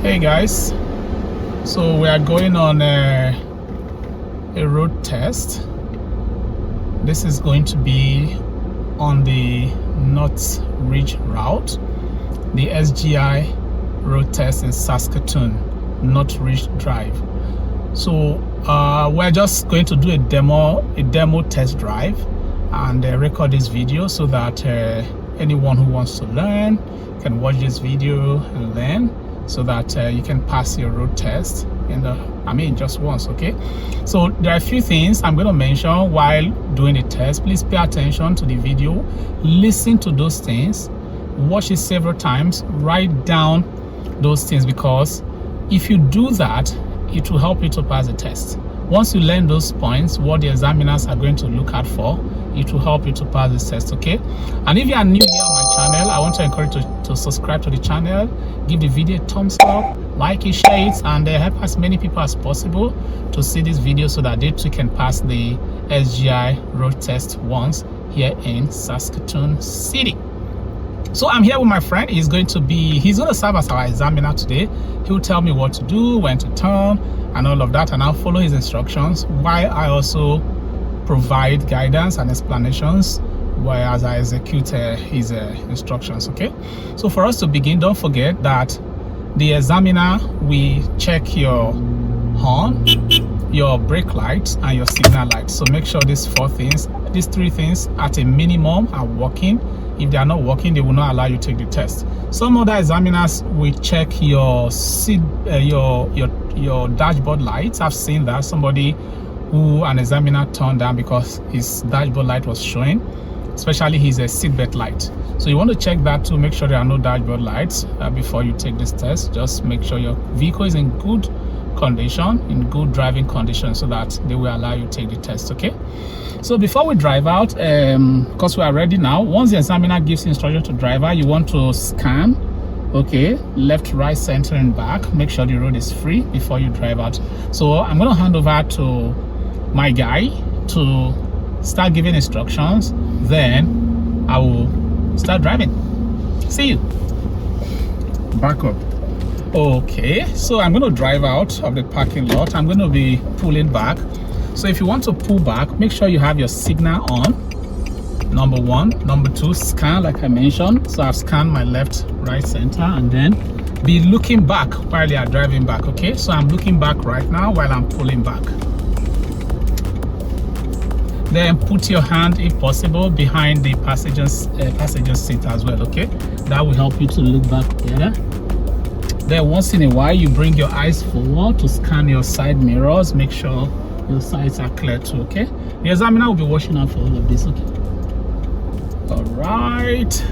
Hey guys, so we are going on a road test. This is going to be on the Northridge route, the SGI Road Test in Saskatoon, Northridge Drive. So we're just going to do a demo test drive and record this video so that anyone who wants to learn can watch this video and learn, so that you can pass your road test just once. Okay, so there are a few things I'm going to mention while doing the test. Please pay attention to the video, listen to those things, watch it several times, write down those things, because if you do that, it will help you to pass the test. Once you learn those points, what the examiners are going to look out for, it will help you to pass this test. Okay, and if you are new here on my channel, I want to encourage you to subscribe to the channel, give the video a thumbs up, like it, share it, and help as many people as possible to see this video so that they too can pass the SGI road test once here in Saskatoon City. So I'm here with my friend. He's going to serve as our examiner today. He'll tell me what to do, when to turn, and all of that, and I'll follow his instructions, while I also provide guidance and explanations as I execute his instructions. Okay, so for us to begin, don't forget that the examiner will check your horn, your brake lights, and your signal lights. So make sure these three things at a minimum are working. If they are not working, they will not allow you to take the test. Some other examiners will check your your dashboard lights. I've seen that somebody who an examiner turned down because his dashboard light was showing, especially his seatbelt light. So you want to check that to make sure there are no dashboard lights before you take this test. Just make sure your vehicle is in good condition, in good driving condition, so that they will allow you to take the test. Okay, so before we drive out, because we are ready now, once the examiner gives instruction to driver, you want to scan, okay, left, right, center, and back. Make sure the road is free before you drive out. So I'm going to hand over to my guy to start giving instructions, then I will start driving. See you. Back up. Okay, so I'm going to drive out of the parking lot. I'm going to be pulling back. So if you want to pull back, make sure you have your signal on, number one. Number two, scan like I mentioned. So I've scanned my left, right, center, and then be looking back while you are driving back. Okay, so I'm looking back right now while I'm pulling back. Then put your hand, if possible, behind the passenger seat as well. Okay, that will help you to look back better. Then once in a while, you bring your eyes forward to scan your side mirrors. Make sure your sides are clear too. Okay, the examiner will be watching out for all of this. Okay, all right,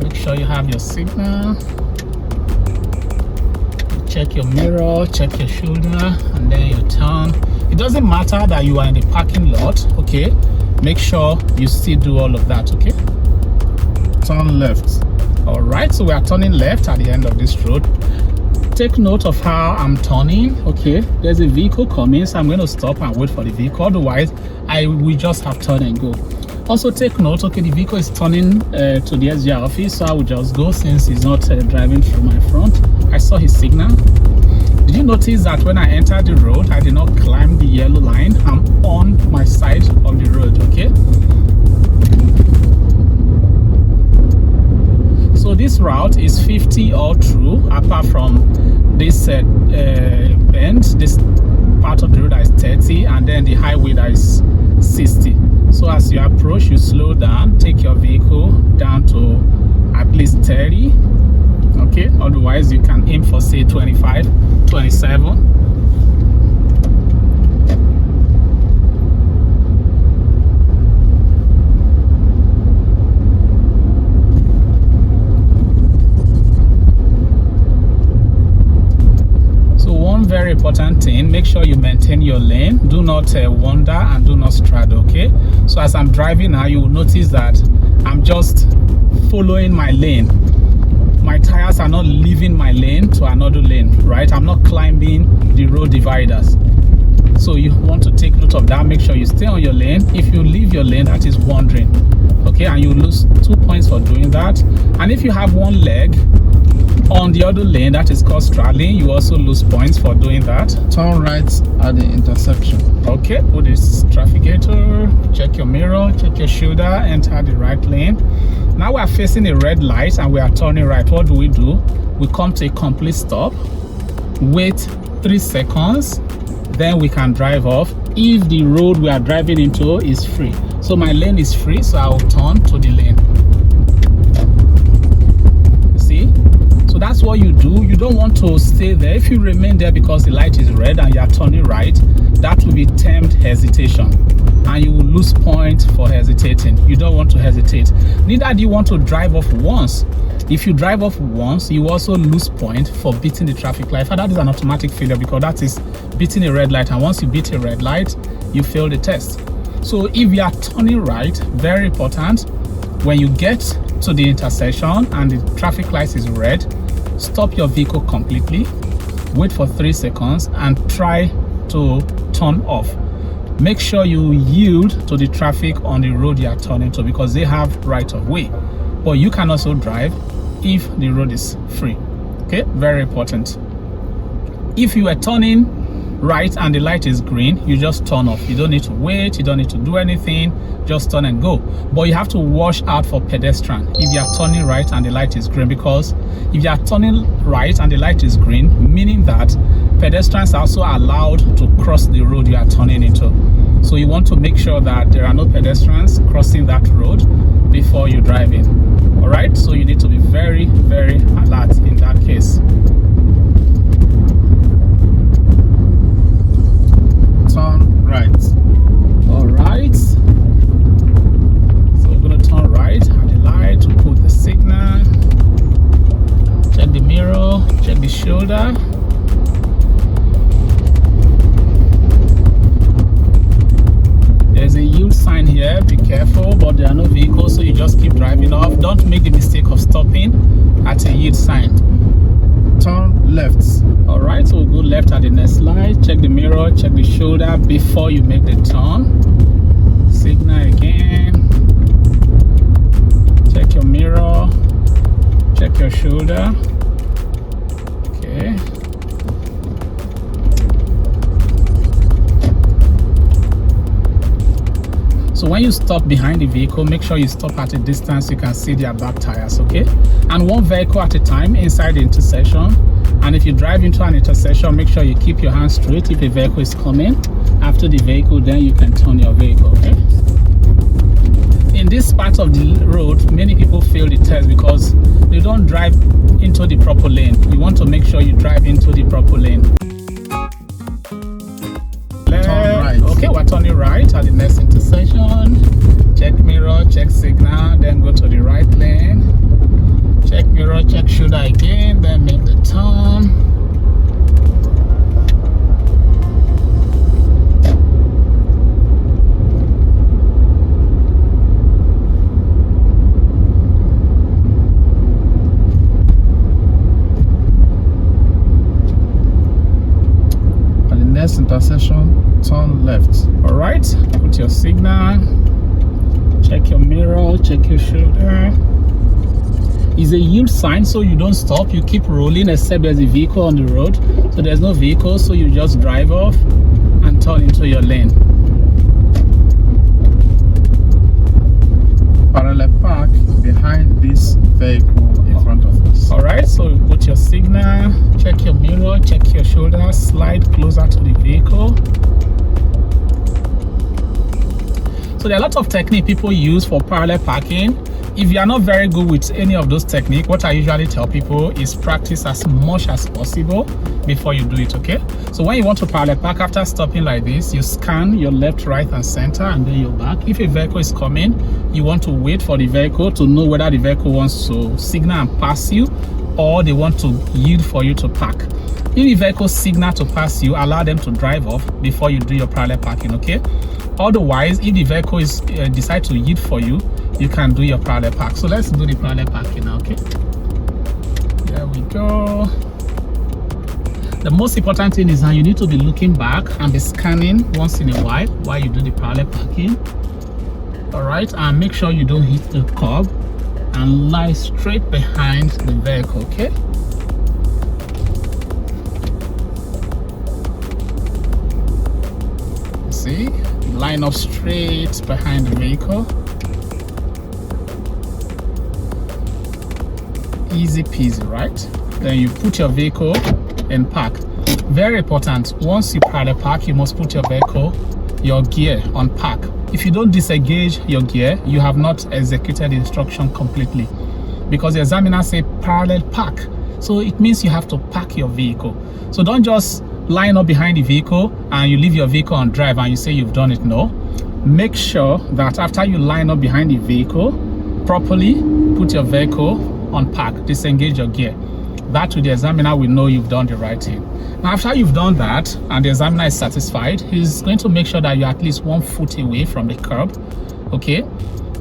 make sure you have your signal. Check your mirror, check your shoulder, and then you turn. It doesn't matter that you are in the parking lot. Okay, make sure you still do all of that. Okay, turn left. All right, so we are turning left at the end of this road. Take note of how I'm turning. Okay, there's a vehicle coming, so I'm going to stop and wait for the vehicle, otherwise I will just have turn and go. Also take note, okay, the vehicle is turning to the SGI office, so I will just go since he's not driving through my front. I saw his signal. Did you notice that when I entered the road, I did not climb the yellow line? I'm on my side of the road. Okay, so this route is 50 all through, apart from this bend, this part of the road that is 30, and then the highway that is 60. So as you approach, you slow down, take your vehicle down to at least 30. Okay, otherwise you can aim for, say, 25, 27. Very important thing, make sure you maintain your lane. Do not wander and do not straddle. Okay, so as I'm driving now, you will notice that I'm just following my lane. My tires are not leaving my lane to another lane, right? I'm not climbing the road dividers. So you want to take note of that. Make sure you stay on your lane. If you leave your lane, that is wandering, okay, and you lose 2 points for doing that. And if you have one leg on the other lane, that is called straddling, you also lose points for doing that. Turn right at the intersection. Okay, put this trafficator, check your mirror, check your shoulder, enter the right lane. Now we are facing a red light and we are turning right. What do? We come to a complete stop, wait 3 seconds, then we can drive off if the road we are driving into is free. So my lane is free, so I'll turn to the lane. See? So that's what you do. You don't want to stay there. If you remain there because the light is red and you are turning right, that will be termed hesitation, and you will lose points for hesitating. You don't want to hesitate. Neither do you want to drive off once. If you drive off once, you also lose points for beating the traffic light. That is an automatic failure because that is beating a red light, and once you beat a red light, you fail the test. So if you are turning right, very important, when you get to the intersection and the traffic light is red, stop your vehicle completely, wait for 3 seconds, and try to turn off. Make sure you yield to the traffic on the road you are turning to, because they have right of way, but you can also drive if the road is free. Okay, very important. If you are turning right and the light is green, you just turn off. You don't need to wait, you don't need to do anything, just turn and go. But you have to watch out for pedestrian if you are turning right and the light is green, because if you are turning right and the light is green, meaning that pedestrians are also allowed to cross the road you are turning into. So you want to make sure that there are no pedestrians crossing that road before you drive in. All right, so you need to be very, very alert in that case. Turn right. All right, so we're going to turn right at the light to put the signal, check the mirror, check the shoulder. There's a yield sign here, be careful, but there are no vehicles, so you just keep driving off. Don't make the mistake of stopping at a yield sign. Turn left. All right, so we'll go left at the next light. Check the mirror, check the shoulder before you make the turn. Signal again. Check your mirror, check your shoulder. Okay. So when you stop behind the vehicle, make sure you stop at a distance you can see their back tires, okay? And one vehicle at a time inside the intersection. And if you drive into an intersection, make sure you keep your hands straight if a vehicle is coming. After the vehicle, then you can turn your vehicle, okay? In this part of the road, many people fail the test because they don't drive into the proper lane. You want to make sure you drive into the proper lane. Right. Okay, we're turning right at the next intersection. Check mirror, check signal, then go to the right lane. Check mirror, check shoulder again, then make the turn. At the next intersection, turn left. All right, put your signal, check your mirror, check your shoulder. It's a yield sign, so you don't stop, you keep rolling except there's a vehicle on the road. So there's no vehicle, so you just drive off and turn into your lane. Parallel park behind this vehicle in front of us. All right, so you put your signal, check your mirror, check your shoulder, slide closer to the vehicle. So there are a lot of technique people use for parallel parking. If you are not very good with any of those techniques, what I usually tell people is practice as much as possible before you do it, okay? So when you want to parallel park, after stopping like this, you scan your left, right, and center, and then your back. If a vehicle is coming, you want to wait for the vehicle to know whether the vehicle wants to signal and pass you, or they want to yield for you to park. If the vehicle signal to pass you, allow them to drive off before you do your parallel parking, okay? Otherwise, if the vehicle is decide to yield for you, you can do your parallel park. So let's do the parallel parking now, okay? There we go. The most important thing is that you need to be looking back and be scanning once in a while you do the parallel parking. All right, and make sure you don't hit the curb and lie straight behind the vehicle, okay? See, line up straight behind the vehicle. Easy peasy, right? Then you put your vehicle in park. Very important, once you parallel park, you must put your vehicle, your gear on park. If you don't disengage your gear, you have not executed the instruction completely, because the examiner say parallel park, so it means you have to park your vehicle. So don't just line up behind the vehicle and you leave your vehicle on drive and you say you've done it. No, make sure that after you line up behind the vehicle properly, put your vehicle on park, disengage your gear. That way the examiner will know you've done the right thing. Now after you've done that and the examiner is satisfied, he's going to make sure that you're at least 1 foot away from the curb, okay?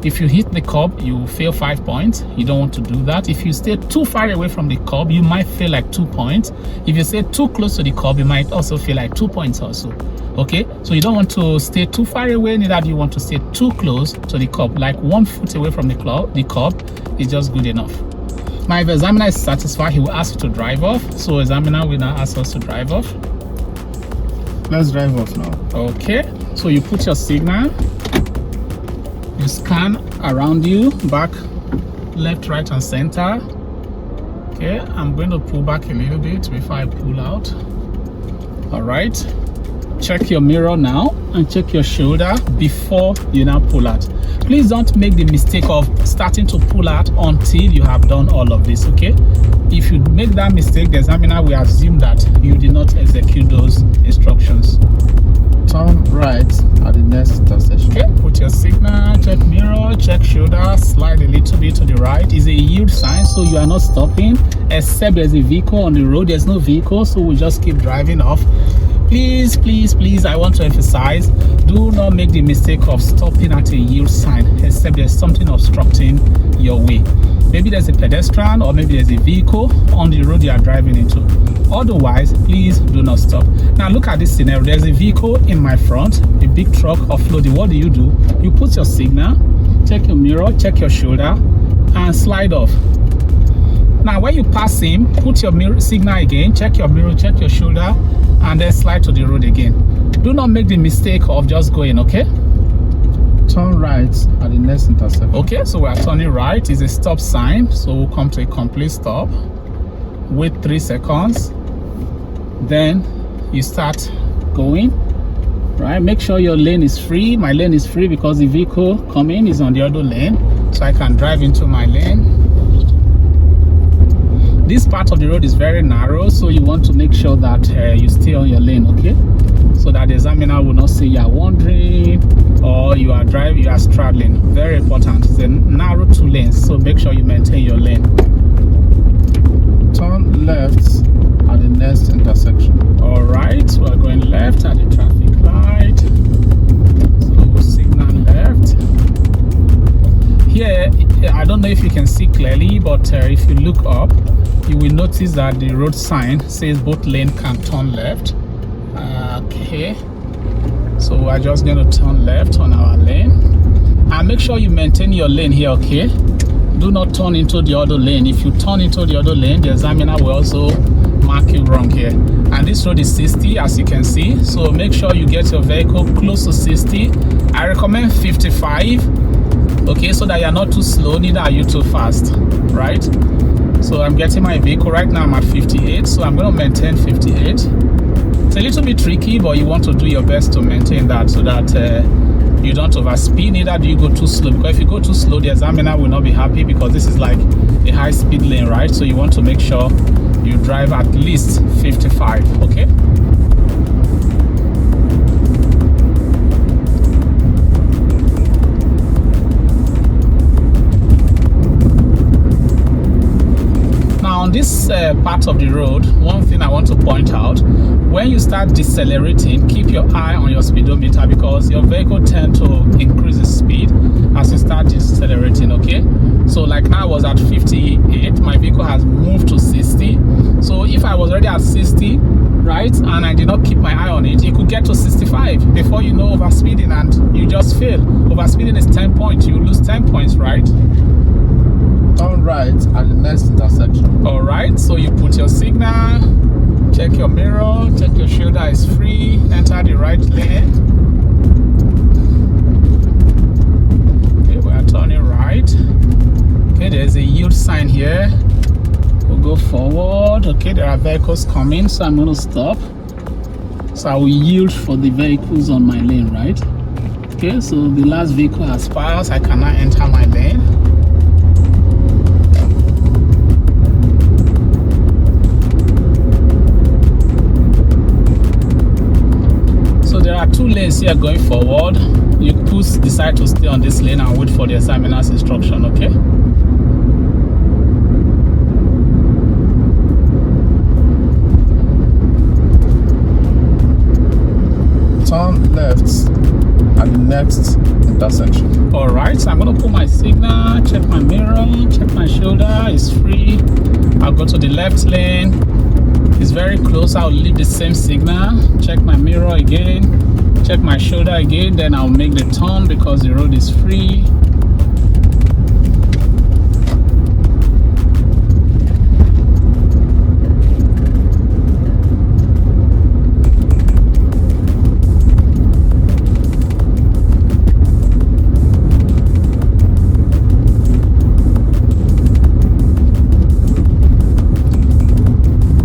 If you hit the curb, you fail 5 points. You don't want to do that. If you stay too far away from the curb, you might fail like 2 points. If you stay too close to the curb, you might also fail like 2 points also, okay? So you don't want to stay too far away, neither do you want to stay too close to the curb. Like 1 foot away from the curb is just good enough. Now if the examiner is satisfied, he will ask you to drive off. So examiner will now ask us to drive off. Let's drive off now. Okay, so you put your signal, you scan around you, back, left, right and center. Okay, I'm going to pull back a little bit before I pull out. All right, check your mirror now and check your shoulder before you now pull out. Please don't make the mistake of starting to pull out until you have done all of this, okay? If you make that mistake, the examiner will assume that you did not execute those instructions. Turn right at the next intersection. Okay, put your signal, check mirror, check shoulder, slide a little bit to the right. It's a yield sign, so you are not stopping, except there's a vehicle on the road. There's no vehicle, so we'll just keep driving off. Please, please, please, I want to emphasize, do not make the mistake of stopping at a yield sign, except there's something obstructing your way. Maybe there's a pedestrian or maybe there's a vehicle on the road you are driving into. Otherwise, please do not stop. Now look at this scenario. There's a vehicle in my front, a big truck offloading. What do? You put your signal, check your mirror, check your shoulder, and slide off. Now when you pass him, put your mirror signal again, check your mirror, check your shoulder, and then slide to the road again. Do not make the mistake of just going, okay? Turn right at the next intersection. Okay, so we are turning right. It's a stop sign, so we'll come to a complete stop. Wait 3 seconds. Then you start going, right? Make sure your lane is free. My lane is free because the vehicle coming is on the other lane, so I can drive into my lane. This part of the road is very narrow, so you want to make sure that you stay on your lane, okay? So that the examiner will not say you are wandering or you are driving, you are straddling. Very important. It's a narrow 2 lanes, so make sure you maintain your lane. Turn left at the next intersection. All right, we're going left at the traffic light. So signal left. Here, I don't know if you can see clearly, but if you look up, you will notice that the road sign says both lanes can turn left. Okay, so we're just going to turn left on our lane, and make sure you maintain your lane here, okay? Do not turn into the other lane. If you turn into the other lane, the examiner will also mark you wrong here. And this road is 60, as you can see, so make sure you get your vehicle close to 60. I recommend 55, okay, so that you're not too slow, neither are you too fast, right? So I'm getting my vehicle right now. I'm at 58, so I'm going to maintain 58. It's a little bit tricky, but you want to do your best to maintain that so that you don't overspeed, neither do you go too slow, because if you go too slow, the examiner will not be happy, because this is like a high speed lane, right? So you want to make sure you drive at least 55, okay? this part of the road, one thing I want to point out, when you start decelerating, keep your eye on your speedometer, because your vehicle tends to increase its speed as you start decelerating. Okay, so like now I was at 58, my vehicle has moved to 60. So if I was already at 60, right, and I did not keep my eye on it, it could get to 65 before you know overspeeding, and you just fail. Overspeeding is 10 points, you lose 10 points, right? Turn right at the next intersection. All right, so you put your signal, check your mirror, check your shoulder is free, enter the right lane. Okay, we are turning right. Okay, there's a yield sign here. We'll go forward. Okay, there are vehicles coming, so I'm going to stop. So I will yield for the vehicles on my lane, right? Okay, so the last vehicle has passed. I cannot enter my lane. So there are two lanes here going forward. You decide to stay on this lane and wait for the examiner's instruction, okay? Turn left at the next intersection. All right, so I'm going to put my signal, check my mirror, check my shoulder, it's free. I'll go to the left lane. It's very close. I'll leave the same signal, check my mirror again, check my shoulder again, then I'll make the turn because the road is free.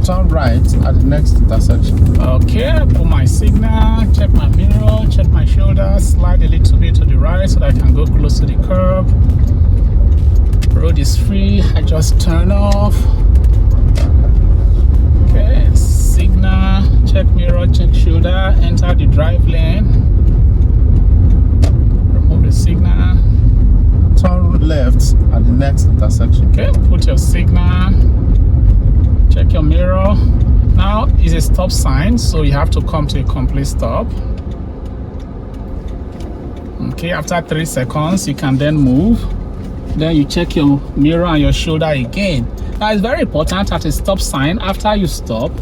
Turn right at the next intersection. Okay, put my signal, check my mirror, check my shoulder, slide a little bit to the right so that I can go close to the curb. Road is free. I just turn off. Okay, signal, check mirror, check shoulder, enter the drive lane. Remove the signal. Turn left at the next intersection. Okay, put your signal, check your mirror. Now is a stop sign, so you have to come to a complete stop. Okay, after 3 seconds you can then move. Then you check your mirror and your shoulder again. Now it's very important at a stop sign, after you stop,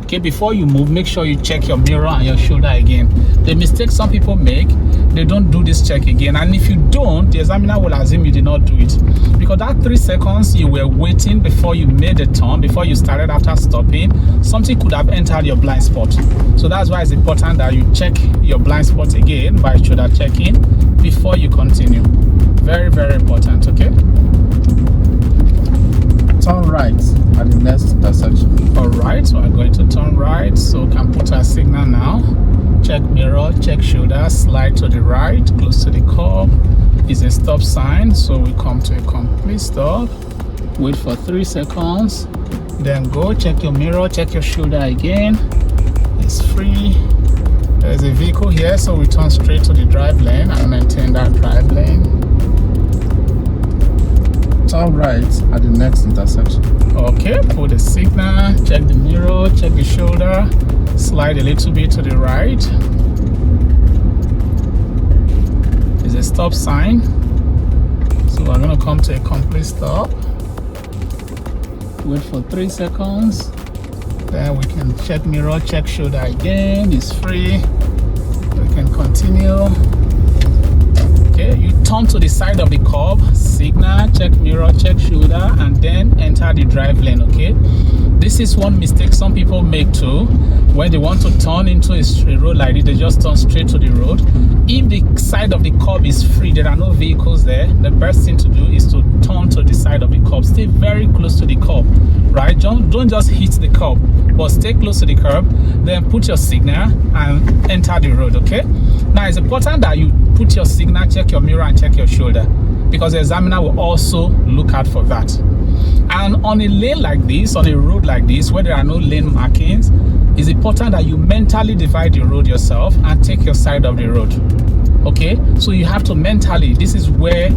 okay, before you move, make sure you check your mirror and your shoulder again. The mistake some people make, they don't do this check again, and if you don't, the examiner will assume you did not do it, because that 3 seconds you were waiting before you made the turn, before you started after stopping, something could have entered your blind spot. So that's why it's important that you check your blind spot again by shoulder checking before you continue. Very, very important. Okay, Turn right at the next intersection. all right, so I'm going to turn right, so we can put our signal now. Check mirror, check shoulder, slide to the right, close to the curb. It's a stop sign, so we come to a complete stop. Wait for 3 seconds, then go check your mirror, check your shoulder again. It's free. There's a vehicle here, so we turn straight to the drive lane and maintain that drive lane. Turn right at the next intersection. Okay, put the signal, check the mirror, check the shoulder, slide a little bit to the right. It's a stop sign, so we're going to come to a complete stop. Wait for 3 seconds, then we can check mirror, check shoulder again. It's free. We can continue. Okay, you turn to the side of the curb, signal, check mirror, check shoulder, and then enter the drive lane. Okay, this is one mistake some people make too. When they want to turn into a road like this, they just turn straight to the road. If the side of the curb is free, there are no vehicles there, the best thing to do is to turn to the side of the curb. Stay very close to the curb, right? Don't just hit the curb, but stay close to the curb, then put your signal and enter the road. Okay, now it's important that you put your signal, check your mirror, and check your shoulder, because the examiner will also look out for that. And on a lane like this, on a road like this, where there are no lane markings, it's important that you mentally divide the road yourself and take your side of the road. Okay, so you have to mentally, this is where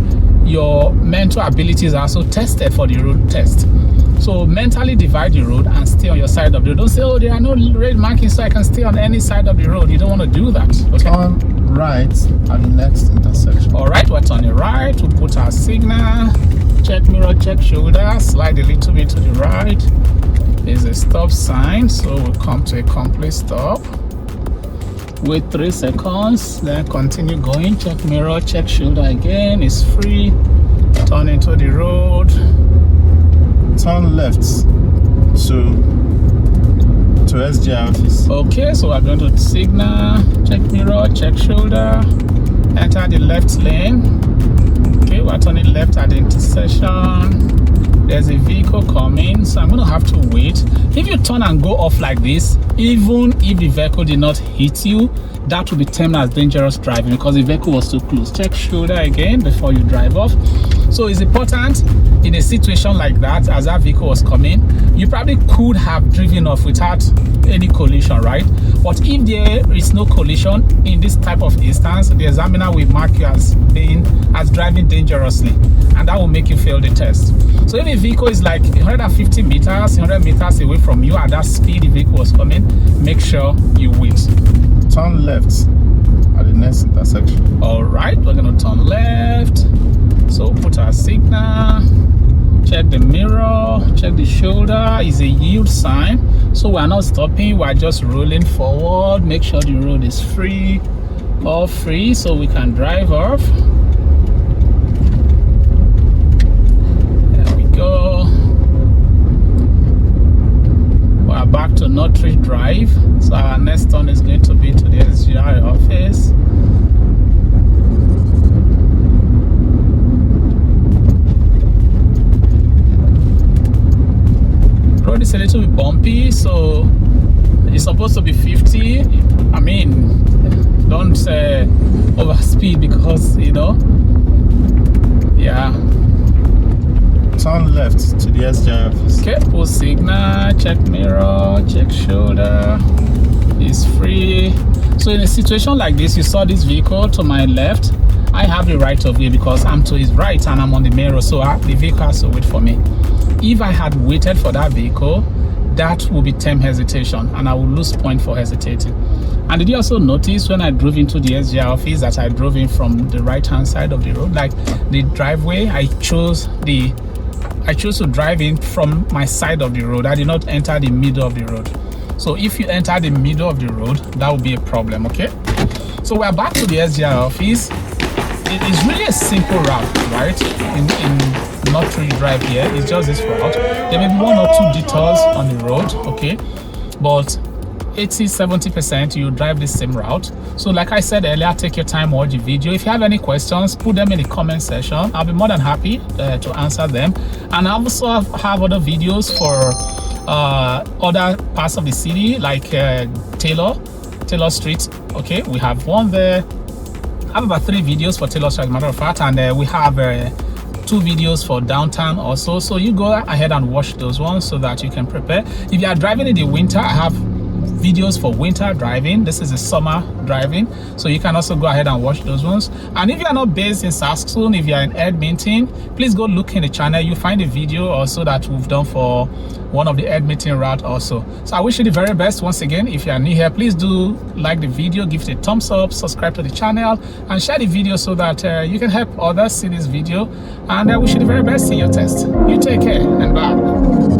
your mental abilities are also tested for the road test. So mentally divide the road and stay on your side of the road. Don't say, oh, there are no red markings, so I can stay on any side of the road. You don't want to do that. Okay. Turn right at the next intersection. All right, we're turning right. We'll put our signal. Check mirror, check shoulder. Slide a little bit to the right. There's a stop sign, so we'll come to a complete stop. Wait 3 seconds, then continue going. Check mirror, check shoulder again. It's free. Turn into the road. Turn left to SGI office. Okay, so we're going to signal, check mirror, check shoulder, enter the left lane. Okay, we're turning left at the intersection. There's a vehicle coming, so I'm going to have to wait. If you turn and go off like this, even if the vehicle did not hit you, that will be termed as dangerous driving because the vehicle was too close. Check shoulder again before you drive off. So it's important in a situation like that, as that vehicle was coming, you probably could have driven off without any collision, right? But if there is no collision in this type of instance, the examiner will mark you as driving dangerously, and that will make you fail the test. So if a vehicle is like 150 meters, 100 meters away from you at that speed the vehicle was coming, make sure you wait. Turn left at the next intersection. All right, we're going to turn left. So put our signal, check the mirror, check the shoulder. Is a yield sign, so we're not stopping, we're just rolling forward. Make sure the road is free, all free, so we can drive off. There we go. We're back to Northridge Drive, so our next turn is going to be to the SGI office. Road is a little bit bumpy, so it's supposed to be 50. I mean, don't overspeed because, you know, yeah. Turn left to the SGI office. Okay, pull signal, check mirror, check shoulder. It's free. So in a situation like this, you saw this vehicle to my left. I have the right of way because I'm to his right and I'm on the mirror, so the vehicle has to wait for me. If I had waited for that vehicle, that would be termed hesitation and I would lose point for hesitating. And did you also notice when I drove into the SGI office that I drove in from the right hand side of the road, like the driveway? I chose to drive in from my side of the road. I did not enter the middle of the road. So if you enter the middle of the road, that would be a problem. Okay, so we're back to the SGI office. It is really a simple route, right? In Northridge Drive here, it's just this route. There may be 1 or 2 detours on the road, okay, but 80-70% you drive the same route. So like I said earlier, take your time, watch the video. If you have any questions, put them in the comment section. I'll be more than happy to answer them. And I also have other videos for other parts of the city, like Taylor Street. Okay, we have one there. I have about 3 videos for Taylor Street, as a matter of fact, and we have 2 videos for downtown also. So you go ahead and watch those ones so that you can prepare. If you are driving in the winter, I have videos for winter driving. This is the summer driving, so you can also go ahead and watch those ones. And if you are not based in Saskatoon, if you are in Edmonton, please go look in the channel. You find a video also that we've done for one of the Edmonton route also. So I wish you the very best. Once again, if you are new here, please do like the video, give it a thumbs up, subscribe to the channel, and share the video so that you can help others see this video. And I wish you the very best in your test. You take care and bye.